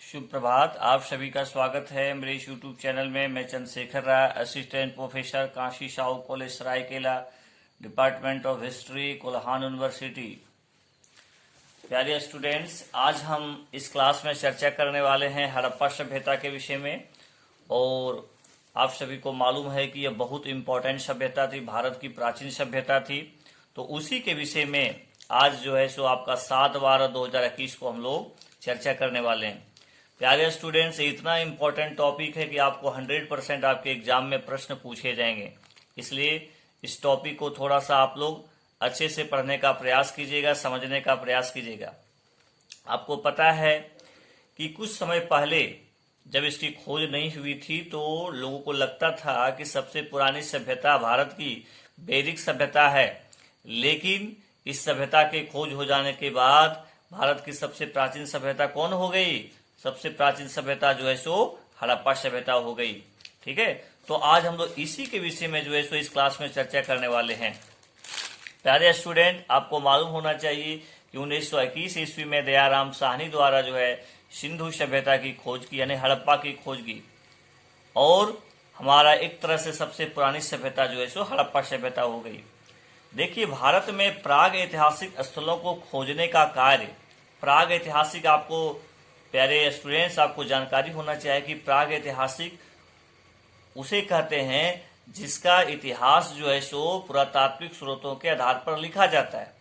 शुभ प्रभात। आप सभी का स्वागत है मेरे इस यूट्यूब चैनल में। मैं Chandrashekhar Rai, assistant professor, Kashi Sahu college Seraikela, department of history, Kolhan university. प्यारे स्टूडेंट्स, आज हम इस क्लास में चर्चा करने वाले हैं हड़प्पा सभ्यता के विषय में। और आप सभी को मालूम है कि यह बहुत इंपॉर्टेंट सभ्यता थी, भारत की प्राचीन सभ्यता थी। तो उसी के विषय में आज जो है सो आपका 7/12/2021 को हम लोग चर्चा करने वाले हैं। प्यारे स्टूडेंट्स, इतना इम्पोर्टेंट टॉपिक है कि आपको 100% आपके एग्जाम में प्रश्न पूछे जाएंगे। इसलिए इस टॉपिक को थोड़ा सा आप लोग अच्छे से पढ़ने का प्रयास कीजिएगा, समझने का प्रयास कीजिएगा। आपको पता है कि कुछ समय पहले जब इसकी खोज नहीं हुई थी तो लोगों को लगता था कि सबसे पुरानी सभ्यता भारत की वैदिक सभ्यता है। लेकिन इस सभ्यता के खोज हो जाने के बाद भारत की सबसे प्राचीन सभ्यता कौन हो गई? सबसे प्राचीन सभ्यता जो है सो हड़प्पा सभ्यता हो गई। ठीक है, तो आज हम लोग इसी के विषय में जो है सो इस क्लास में चर्चा करने वाले हैं। प्यारे स्टूडेंट, आपको मालूम होना चाहिए कि 1921 ईस्वी में दयाराम साहनी द्वारा जो है सिंधु सभ्यता की खोज की, यानी हड़प्पा की खोज की। और हमारा एक तरह से सबसे पुरानी सभ्यता जो है सो हड़प्पा सभ्यता हो गई। देखिए, भारत में प्राग ऐतिहासिक स्थलों को खोजने का कार्य, प्राग ऐतिहासिक, आपको प्यारे स्टूडेंट्स आपको जानकारी होना चाहिए कि प्राग ऐतिहासिक उसे कहते हैं जिसका इतिहास जो है सो पुरातात्विक स्रोतों के आधार पर लिखा जाता है।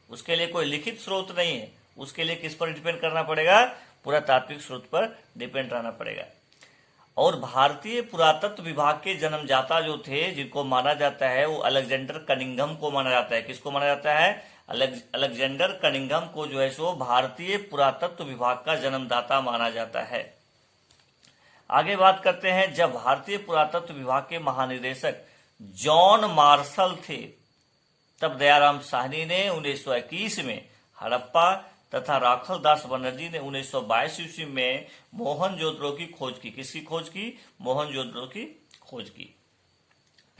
उसके लिए कोई लिखित स्रोत नहीं है, उसके लिए किस पर डिपेंड करना पड़ेगा? पुरातात्विक स्रोत पर डिपेंड रहना पड़ेगा। और भारतीय पुरातत्व विभाग के जन्मदाता जो थे, जिनको माना जाता है, वो अलेक्जेंडर कनिंघम को माना जाता है। किसको माना जाता है? अलेक्जेंडर कनिंघम को जो है सो भारतीय पुरातत्व विभाग का जन्मदाता माना जाता है। आगे बात करते हैं, जब भारतीय पुरातत्व विभाग के महानिदेशक जॉन मार्शल थे, तब दयाराम साहनी ने 1921 में हड़प्पा तथा राखल दास बनर्जी ने 1922 ईस्वी में मोहनजोदड़ो की खोज की। किसकी खोज की? मोहनजोदड़ो की खोज की।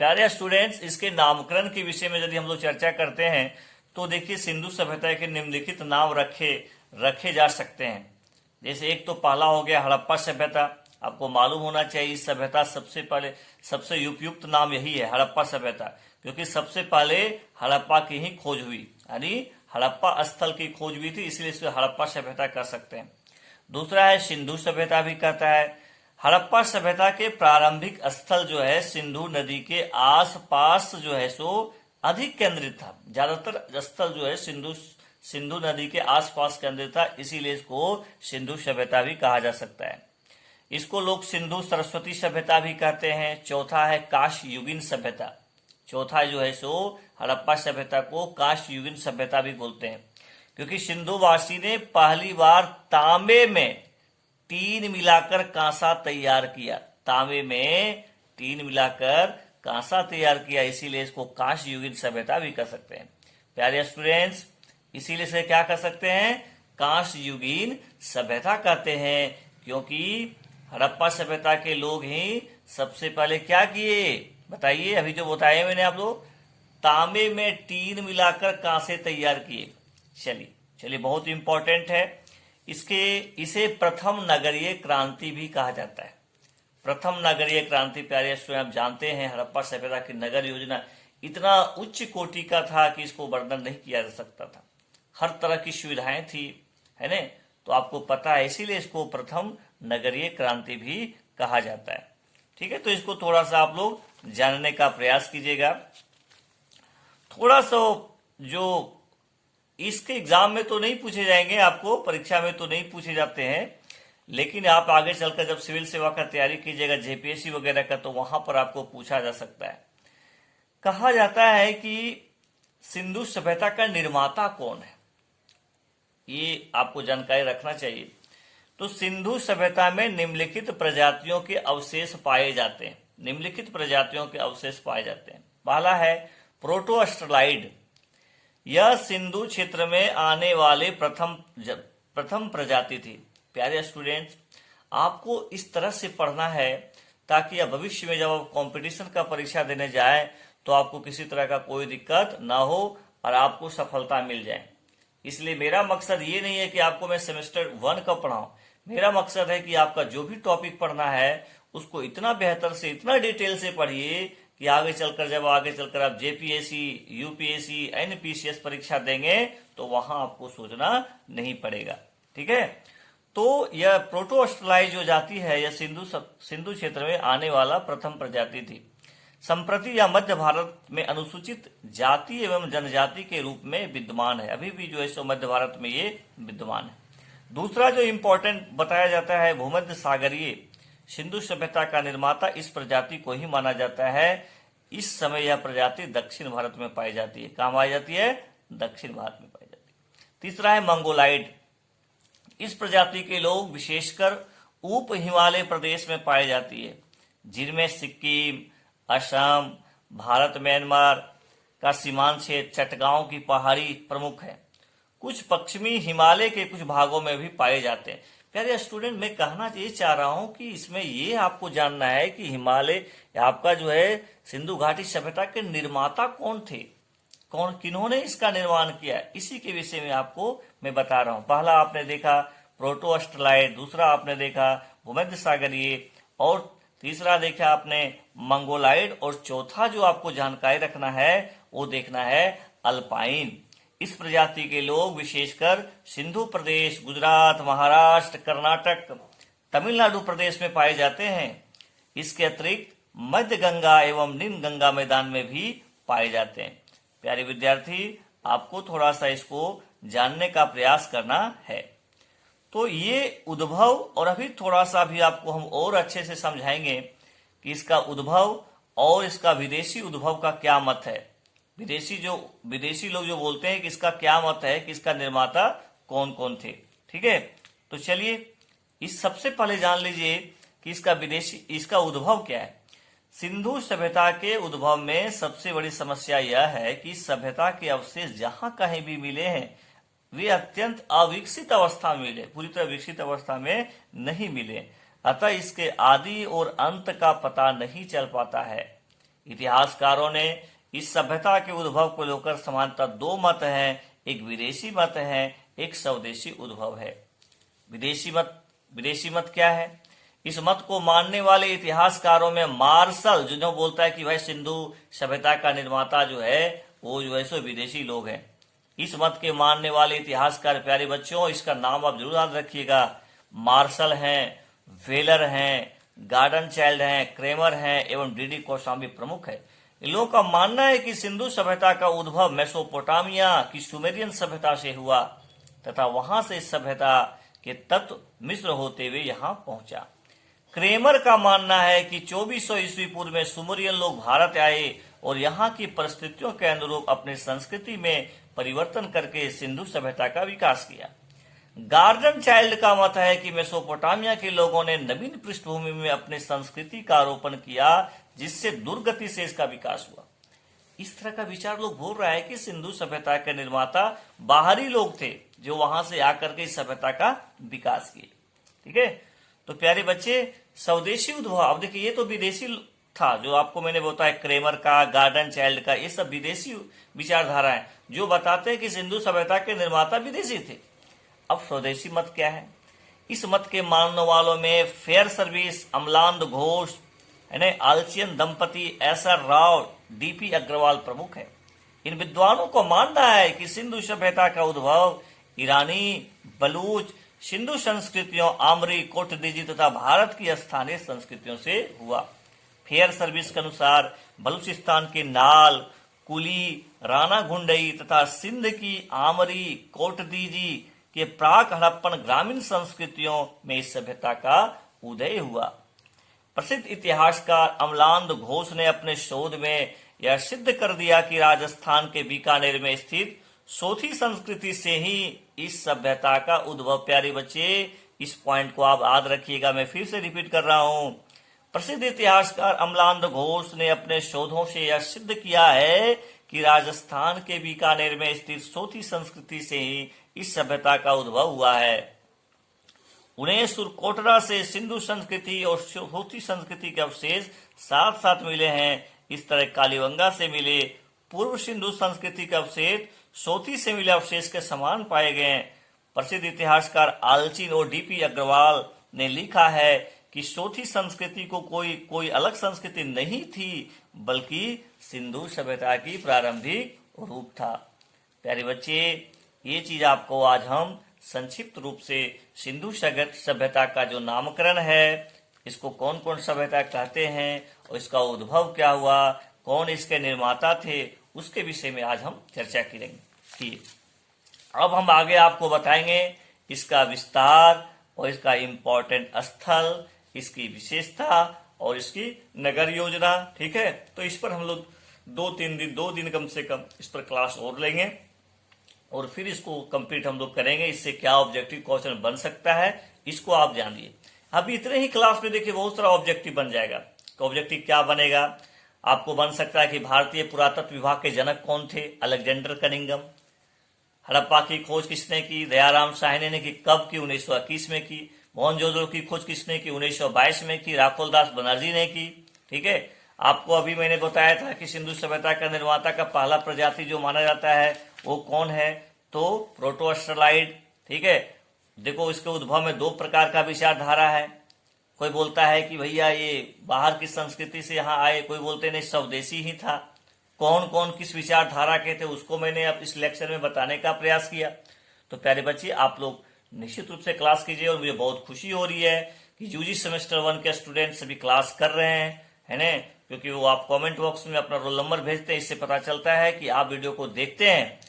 प्यारे स्टूडेंट्स, इसके नामकरण के विषय में यदि हम लोग चर्चा करते हैं तो देखिए, सिंधु सभ्यता के निम्नलिखित नाम रखे जा सकते हैं। जैसे एक तो पहला हो गया हड़प्पा सभ्यता। आपको मालूम होना चाहिए इस सभ्यता सबसे पहले, सबसे उपयुक्त नाम यही है, हड़प्पा सभ्यता, क्योंकि सबसे पहले हड़प्पा की ही खोज हुई, यानी हड़प्पा स्थल की खोज हुई थी, इसलिए इसे हड़प्पा सभ्यता कह सकते हैं। दूसरा है सिंधु सभ्यता भी कहता है। हड़प्पा सभ्यता के प्रारंभिक स्थल जो है सिंधु नदी के आसपास जो है सो अधिक केंद्रित था। ज्यादातर स्थल जो है सिंधु नदी के आसपास केंद्रित था, इसीलिए इसको सिंधु सभ्यता भी कहा जा सकता है। इसको लोग सिंधु सरस्वती सभ्यता भी कहते हैं। चौथा है काशयुगीन सभ्यता। चौथा जो है सो हड़प्पा सभ्यता को काशयुगीन सभ्यता भी बोलते हैं, क्योंकि सिंधुवासी ने पहली बार तांबे में टीन मिलाकर कांसा तैयार किया। तांबे में टीन मिलाकर कांसा तैयार किया, इसीलिए इसको काशयुगीन सभ्यता भी कह सकते हैं। प्यारे स्टूडेंट्स, इसीलिए से क्या कह सकते हैं? काशयुगीन सभ्यता कहते हैं, क्योंकि हड़प्पा सभ्यता के लोग ही सबसे पहले क्या किए? बताइए, अभी जो बताए मैंने आप लोग, तांबे में टीन मिलाकर कांसे तैयार किए। चलिए बहुत इंपॉर्टेंट है। इसे प्रथम नगरीय क्रांति भी कहा जाता है। प्रथम नगरीय क्रांति, प्यारे स्टूडेंट, आप जानते हैं हड़प्पा सभ्यता की नगर योजना इतना उच्च कोटि का था कि इसको वर्णन नहीं किया जा सकता था। हर तरह की सुविधाएं थी, है ना? तो आपको पता है, इसीलिए इसको प्रथम नगरीय क्रांति भी कहा जाता है। ठीक है, तो इसको थोड़ा सा आप लोग जानने का प्रयास कीजिएगा। थोड़ा सा जो इसके एग्जाम में तो नहीं पूछे जाएंगे, आपको परीक्षा में तो नहीं पूछे जाते हैं, लेकिन आप आगे चलकर जब सिविल सेवा का तैयारी कीजिएगा, जेपीएससी वगैरह का, तो वहां पर आपको पूछा जा सकता है। कहा जाता है कि सिंधु सभ्यता का निर्माता कौन है, ये आपको जानकारी रखना चाहिए। तो सिंधु सभ्यता में निम्नलिखित प्रजातियों के अवशेष पाए जाते हैं। निम्नलिखित प्रजातियों के अवशेष पाए जाते हैं। पहला है प्रोटोस्टलाइड। यह सिंधु क्षेत्र में आने वाले प्रथम प्रजाति थी। प्यारे स्टूडेंट्स, आपको इस तरह से पढ़ना है ताकि आप भविष्य में जब आप कंपटीशन का परीक्षा देने जाए तो आपको किसी तरह का कोई दिक्कत ना हो और आपको सफलता मिल जाए। इसलिए मेरा मकसद ये नहीं है कि आपको मैं सेमेस्टर 1 का पढ़ाऊं। मेरा मकसद है कि आपका जो भी टॉपिक पढ़ना है उसको इतना बेहतर से, इतना डिटेल से पढ़िए कि आगे चलकर आप जेपीएससी, यूपीएससी, एनपीसीएस परीक्षा देंगे तो वहां आपको सोचना नहीं पड़ेगा। ठीक है, तो यह प्रोटोअस्ट्रेलाई जो जाति है यह सिंधु क्षेत्र में आने वाला प्रथम प्रजाति थी। संप्रति यह मध्य भारत में अनुसूचित जाति एवं जनजाति के रूप में विद्यमान है। अभी भी जो है सो मध्य भारत में ये विद्यमान है। दूसरा जो इंपॉर्टेंट बताया जाता है, भूमध्य सागरीय सिंधु सभ्यता का निर्माता इस प्रजाति को ही माना जाता है। इस समय यह प्रजाति दक्षिण भारत में पाई जाती है। कहाँ पाई जाती है? दक्षिण भारत में पाई जाती है। तीसरा है मंगोलाइड। इस प्रजाति के लोग विशेषकर उप हिमालय प्रदेश में पाई जाती है, जिनमें सिक्किम, असम, भारत म्यांमार का सीमांत क्षेत्र, चटगांव की पहाड़ी प्रमुख है। कुछ पश्चिमी हिमालय के कुछ भागों में भी पाए जाते हैं। प्यारे स्टूडेंट, मैं कहना ये चाह रहा हूं कि इसमें ये आपको जानना है कि हिमालय आपका जो है सिंधु घाटी सभ्यता के निर्माता कौन थे, किन्होंने इसका निर्माण किया, इसी के विषय में आपको मैं बता रहा हूं। पहला आपने देखा प्रोटोअस्ट्रेलाइड, दूसरा आपने देखा भूमध्य सागरीय, और तीसरा देखा आपने मंगोलाइड, और चौथा जो आपको जानकारी रखना है वो देखना है अल्पाइन। इस प्रजाति के लोग विशेषकर सिंधु प्रदेश, गुजरात, महाराष्ट्र, कर्नाटक, तमिलनाडु प्रदेश में पाए जाते हैं। इसके अतिरिक्त मध्य गंगा एवं निम्न गंगा मैदान में भी पाए जाते हैं। प्यारे विद्यार्थी, आपको थोड़ा सा इसको जानने का प्रयास करना है। तो ये उद्भव, और अभी थोड़ा सा भी आपको हम और अच्छे से समझाएंगे कि इसका उद्भव और इसका विदेशी उद्भव का क्या मत है। विदेशी लोग जो बोलते हैं कि इसका क्या मत है, कि इसका निर्माता कौन कौन थे। ठीक है, तो चलिए इस सबसे पहले जान लीजिए कि इसका उद्भव क्या है। सिंधु सभ्यता के उद्भव में सबसे बड़ी समस्या यह है कि सभ्यता के अवशेष जहां कहीं भी मिले हैं वे अत्यंत अविकसित अवस्था में मिले, पूरी तरह विकसित अवस्था में नहीं मिले। अतः इसके आदि और अंत का पता नहीं चल पाता है। इतिहासकारों ने इस सभ्यता के उद्भव को लेकर समानतः दो मत हैं, एक विदेशी मत है, एक स्वदेशी उद्भव है। विदेशी मत क्या है? इस मत को मानने वाले इतिहासकारों में मार्शल, जिन्होंने बोलता है कि भाई सिंधु सभ्यता का निर्माता जो है वो जो है सो विदेशी लोग हैं। इस मत के मानने वाले इतिहासकार, प्यारे बच्चों, इसका नाम आप जरूर याद रखिएगा। मार्शल हैं, वेलर हैं, गार्डन चाइल्ड हैं, क्रेमर हैं एवं डीडी कोशाम्बी प्रमुख है। इन लोगों का मानना है कि सिंधु सभ्यता का उद्भव मेसोपोटामिया की सुमेरियन सभ्यता से हुआ तथा वहां से इस सभ्यता के तत्व मिस्र होते हुए यहाँ पहुंचा। क्रेमर का मानना है कि 2400 ईस्वी पूर्व में सुमेरियन लोग भारत आए और यहाँ की परिस्थितियों के अनुरूप अपनी संस्कृति में परिवर्तन करके सिंधु सभ्यता का विकास किया। गार्डन चाइल्ड का मत है कि मेसोपोटामिया के लोगों ने नवीन पृष्ठभूमि में अपनी संस्कृति का आरोपण किया, जिससे दुर्गति से इसका विकास हुआ। इस तरह का विचार लोग बोल रहा है कि सिंधु सभ्यता के निर्माता बाहरी लोग थे जो वहां से आकर के इस सभ्यता का विकास किए। ठीक है, तो प्यारे बच्चे, स्वदेशी उद्भव, अब देखिए ये तो विदेशी था जो आपको मैंने बताया, क्रेमर का, गार्डन चाइल्ड का, ये सब विदेशी विचारधारा है जो बताते हैं कि सिंधु सभ्यता के निर्माता विदेशी थे। अब स्वदेशी मत क्या है? इस मत के मानने वालों में फेयर सर्विस, अमलांद घोष, आलचियन दंपति, एसआर राव, डीपी अग्रवाल प्रमुख है। इन विद्वानों को मानना है कि सिंधु सभ्यता का उद्भव ईरानी, बलूच, सिंधु संस्कृतियों, आमरी, कोटदीजी तथा भारत की स्थानीय संस्कृतियों से हुआ। फेयर सर्विस के अनुसार बलूचिस्तान के नाल, कुली, राणा घुंडई तथा सिंध की आमरी, कोटदीजी के प्राक हड़प्पन ग्रामीण संस्कृतियों में इस सभ्यता का उदय हुआ। प्रसिद्ध इतिहासकार अमलांद घोष ने अपने शोध में यह सिद्ध कर दिया कि राजस्थान के बीकानेर में स्थित सोथी संस्कृति से ही इस सभ्यता का उद्भव। प्यारे बच्चे, इस पॉइंट को आप याद रखिएगा, मैं फिर से रिपीट कर रहा हूं। प्रसिद्ध इतिहासकार अमलांद घोष ने अपने शोधों से यह सिद्ध किया है कि राजस्थान के बीकानेर में स्थित सोथी संस्कृति से ही इस सभ्यता का उद्भव हुआ है। उन्हें सुरकोटरा से सिंधु संस्कृति और सोथी संस्कृति के अवशेष साथ साथ मिले हैं। इस तरह कालीबंगा से मिले पूर्व सिंधु संस्कृति के अवशेष सोती से मिले अवशेष के समान पाए गए हैं। प्रसिद्ध इतिहासकार आलचिन और डीपी अग्रवाल ने लिखा है कि सोती संस्कृति को कोई अलग संस्कृति नहीं थी, बल्कि सिंधु सभ्यता की प्रारंभिक रूप था। प्यारे बच्चे, ये चीज आपको आज हम संक्षिप्त रूप से सिंधु सभ्यता का जो नामकरण है, इसको कौन कौन सभ्यता कहते हैं और इसका उद्भव क्या हुआ, कौन इसके निर्माता थे, उसके विषय में आज हम चर्चा करेंगे। अब हम आगे आपको बताएंगे इसका विस्तार और इसका इम्पोर्टेंट स्थल, इसकी विशेषता और इसकी नगर योजना। ठीक है, तो इस पर हम लोग दो दिन कम से कम इस पर क्लास और लेंगे और फिर इसको कंप्लीट हम लोग करेंगे। इससे क्या ऑब्जेक्टिव क्वेश्चन बन सकता है, इसको आप जानिए। अभी इतने ही क्लास में देखिए बहुत सारा ऑब्जेक्टिव बन जाएगा। ऑब्जेक्टिव क्या बनेगा, आपको बन सकता है कि भारतीय पुरातत्व विभाग के जनक कौन थे, अलेक्जेंडर कनिंघम। हड़प्पा की खोज किसने की, दयाराम साहनी ने की। कब की, 1921 में की। मोहनजोदड़ो की खोज किसने की, 1922 में की। राखोल दास बनर्जी ने की। ठीक है, आपको अभी मैंने बताया था कि सिंधु सभ्यता का निर्माता का पहला प्रजाति जो माना जाता है वो कौन है, तो प्रोटोस्टलाइड। ठीक है, देखो इसके उद्भव में दो प्रकार का विचारधारा है। कोई बोलता है कि भैया ये बाहर की संस्कृति से यहाँ आए, कोई बोलते नहीं स्वदेशी ही था। कौन कौन किस विचारधारा के थे उसको मैंने अब इस लेक्चर में बताने का प्रयास किया। तो प्यारे बच्चे, आप लोग निश्चित रूप से क्लास कीजिए और मुझे बहुत खुशी हो रही है कि यूजी सेमेस्टर 1 के स्टूडेंट सभी क्लास कर रहे हैं, है ना, क्योंकि वो आप कमेंट बॉक्स में अपना रोल नंबर भेजते हैं। इससे पता चलता है कि आप वीडियो को देखते हैं।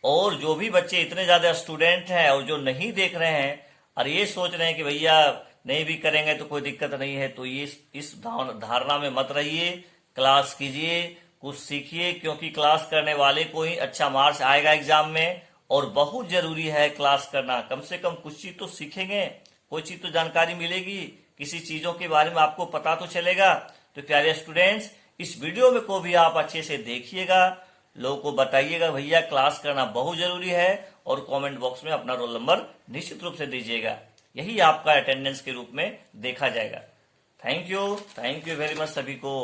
और जो भी बच्चे इतने ज्यादा स्टूडेंट हैं और जो नहीं देख रहे हैं और ये सोच रहे हैं कि भैया नहीं भी करेंगे तो कोई दिक्कत नहीं है, तो ये इस धारणा में मत रहिए। क्लास कीजिए, कुछ सीखिए, क्योंकि क्लास करने वाले को ही अच्छा मार्क्स आएगा एग्जाम में। और बहुत जरूरी है क्लास करना, कम से कम कुछ चीज तो सीखेंगे, कोई चीज तो जानकारी मिलेगी, किसी चीजों के बारे में आपको पता तो चलेगा। तो प्यारे स्टूडेंट्स, इस वीडियो में को भी आप अच्छे से देखिएगा, लोगों को बताइएगा भैया क्लास करना बहुत जरूरी है, और कमेंट बॉक्स में अपना रोल नंबर निश्चित रूप से दीजिएगा। यही आपका अटेंडेंस के रूप में देखा जाएगा। थैंक यू वेरी मच सभी को।